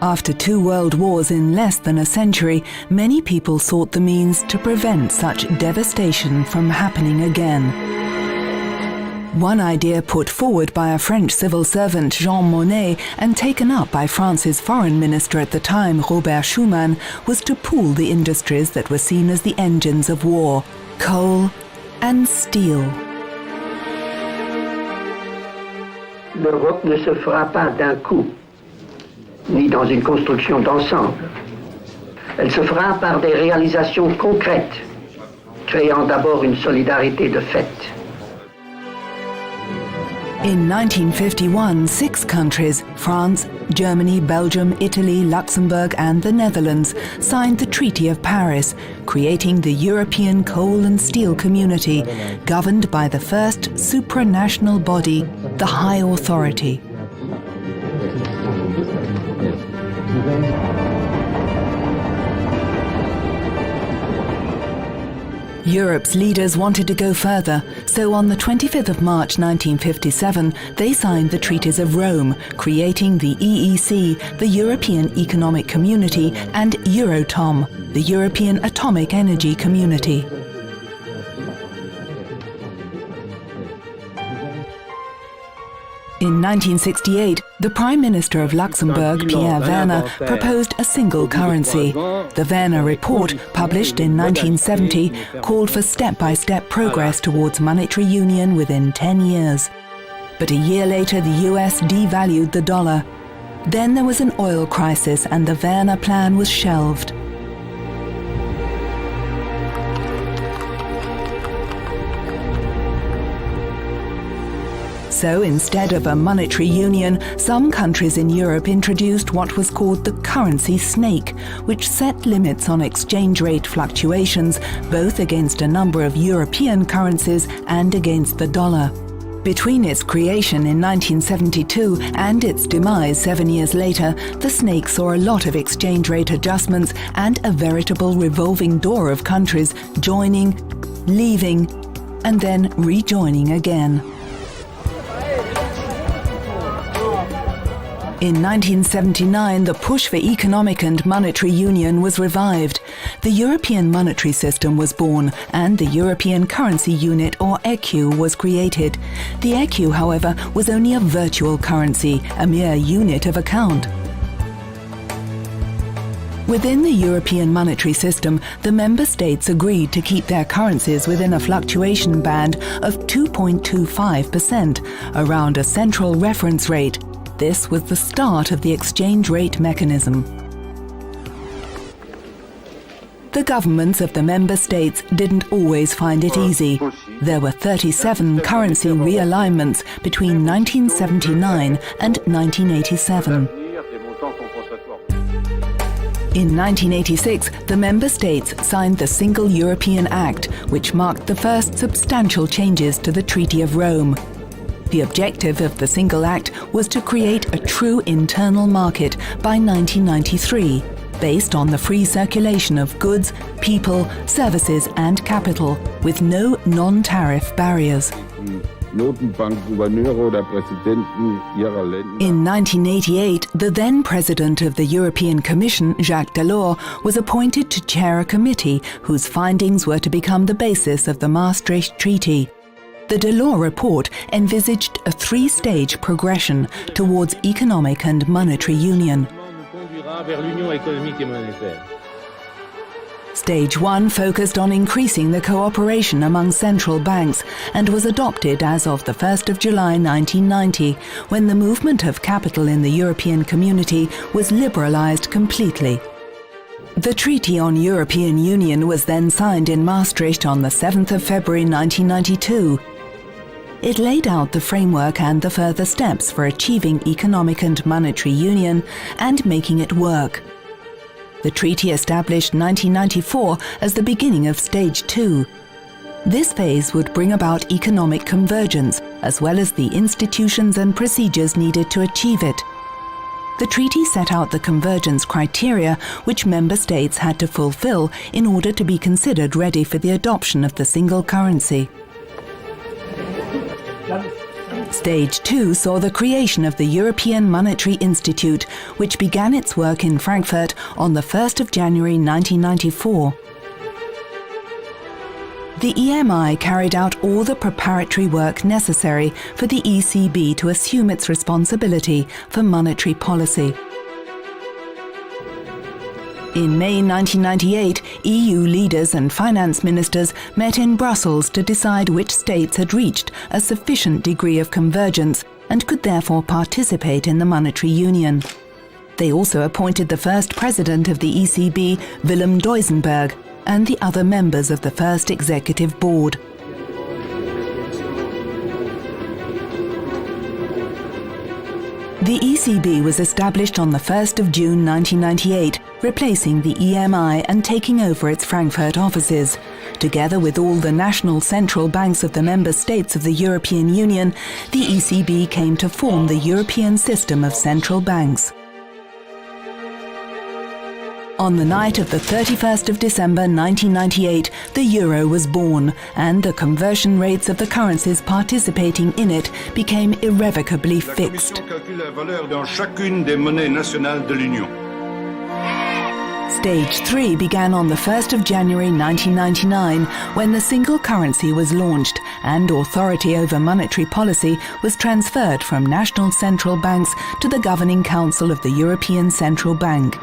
After 2 world wars in less than a century, many people sought the means to prevent such devastation from happening again. One idea put forward by a French civil servant, Jean Monnet, and taken up by France's foreign minister at the time, Robert Schuman, was to pool the industries that were seen as the engines of war: coal and steel. L'Europe ne se fera pas d'un coup, ni dans une construction d'ensemble. Elle se fera par des réalisations concrètes, créant d'abord une solidarité de fait. In 1951, 6 countries, France, Germany, Belgium, Italy, Luxembourg and the Netherlands, signed the Treaty of Paris, creating the European Coal and Steel Community, governed by the first supranational body, the High Authority. Europe's leaders wanted to go further, so on the 25th of March 1957, they signed the Treaties of Rome, creating the EEC, the European Economic Community, and Euratom, the European Atomic Energy Community. In 1968, the Prime Minister of Luxembourg, Pierre Werner, proposed a single currency. The Werner Report, published in 1970, called for step-by-step progress towards monetary union within 10 years. But a year later, the US devalued the dollar. Then there was an oil crisis and the Werner plan was shelved. So instead of a monetary union, some countries in Europe introduced what was called the currency snake, which set limits on exchange rate fluctuations, both against a number of European currencies and against the dollar. Between its creation in 1972 and its demise 7 years later, the snake saw a lot of exchange rate adjustments and a veritable revolving door of countries joining, leaving, and then rejoining again. In 1979, the push for economic and monetary union was revived. The European monetary system was born and the European currency unit, or ECU, was created. The ECU, however, was only a virtual currency, a mere unit of account. Within the European monetary system, the member states agreed to keep their currencies within a fluctuation band of 2.25%, around a central reference rate. This was the start of the exchange rate mechanism. The governments of the member states didn't always find it easy. There were 37 currency realignments between 1979 and 1987. In 1986, the member states signed the Single European Act, which marked the first substantial changes to the Treaty of Rome. The objective of the Single Act was to create a true internal market by 1993, based on the free circulation of goods, people, services and capital, with no non-tariff barriers. In 1988, the then President of the European Commission, Jacques Delors, was appointed to chair a committee whose findings were to become the basis of the Maastricht Treaty. The Delors report envisaged a 3-stage progression towards economic and monetary union. Stage 1 focused on increasing the cooperation among central banks and was adopted as of the 1st of July 1990, when the movement of capital in the European community was liberalized completely. The Treaty on European Union was then signed in Maastricht on the 7th of February 1992. It laid out the framework and the further steps for achieving economic and monetary union and making it work. The treaty established 1994 as the beginning of Stage 2. This phase would bring about economic convergence, as well as the institutions and procedures needed to achieve it. The treaty set out the convergence criteria which member states had to fulfill in order to be considered ready for the adoption of the single currency. Stage 2 saw the creation of the European Monetary Institute, which began its work in Frankfurt on the 1st of January 1994. The EMI carried out all the preparatory work necessary for the ECB to assume its responsibility for monetary policy. In May 1998, EU leaders and finance ministers met in Brussels to decide which states had reached a sufficient degree of convergence and could therefore participate in the monetary union. They also appointed the first president of the ECB, Willem Duisenberg, and the other members of the first executive board. The ECB was established on the 1st of June 1998, replacing the EMI and taking over its Frankfurt offices. Together with all the national central banks of the member states of the European Union, the ECB came to form the European system of central banks. On the night of the 31st of December 1998, the euro was born, and the conversion rates of the currencies participating in it became irrevocably fixed. Stage 3 began on the 1st of January 1999, when the single currency was launched and authority over monetary policy was transferred from national central banks to the Governing Council of the European Central Bank.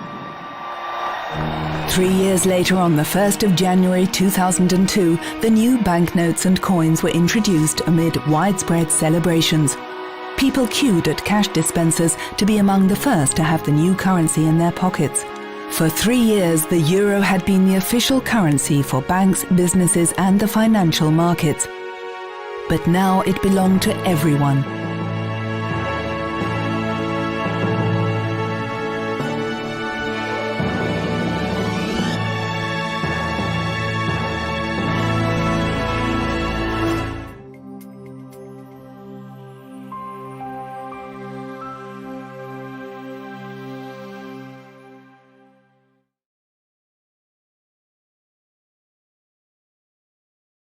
3 years later, on the 1st of January 2002, the new banknotes and coins were introduced amid widespread celebrations. People queued at cash dispensers to be among the first to have the new currency in their pockets. For 3 years, the euro had been the official currency for banks, businesses, and the financial markets. But now it belonged to everyone.